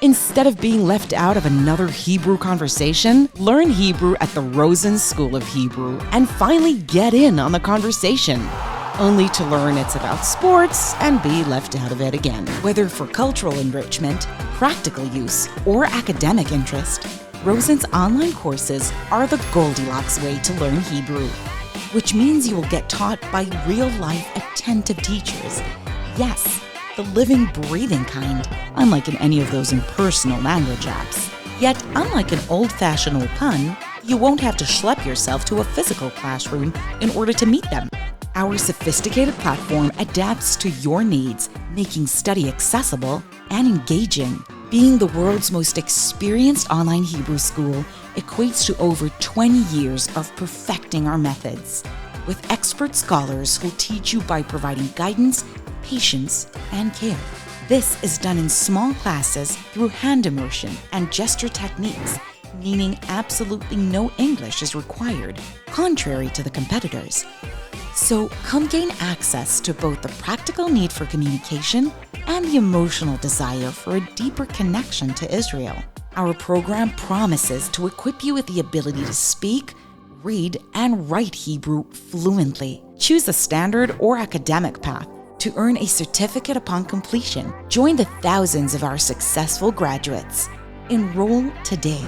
Instead of being left out of another Hebrew conversation, learn Hebrew at the Rosen School of Hebrew and finally get in on the conversation. Only to learn it's about sports and be left out of it again. Whether for cultural enrichment, practical use, or academic interest, Rosen's online courses are the Goldilocks way to learn Hebrew, which means you will get taught by real-life attentive teachers. Yes, the living, breathing kind, unlike in any of those impersonal language apps. Yet, unlike an old-fashioned old pun, you won't have to schlep yourself to a physical classroom in order to meet them. Our sophisticated platform adapts to your needs, making study accessible and engaging. Being the world's most experienced online Hebrew school equates to over 20 years of perfecting our methods, with expert scholars who'll teach you by providing guidance, patience, and care. This is done in small classes through hand immersion and gesture techniques, meaning absolutely no English is required, contrary to the competitors. So come gain access to both the practical need for communication and the emotional desire for a deeper connection to Israel. Our program promises to equip you with the ability to speak, read, and write Hebrew fluently. Choose a standard or academic path to earn a certificate upon completion. Join the thousands of our successful graduates. Enroll today.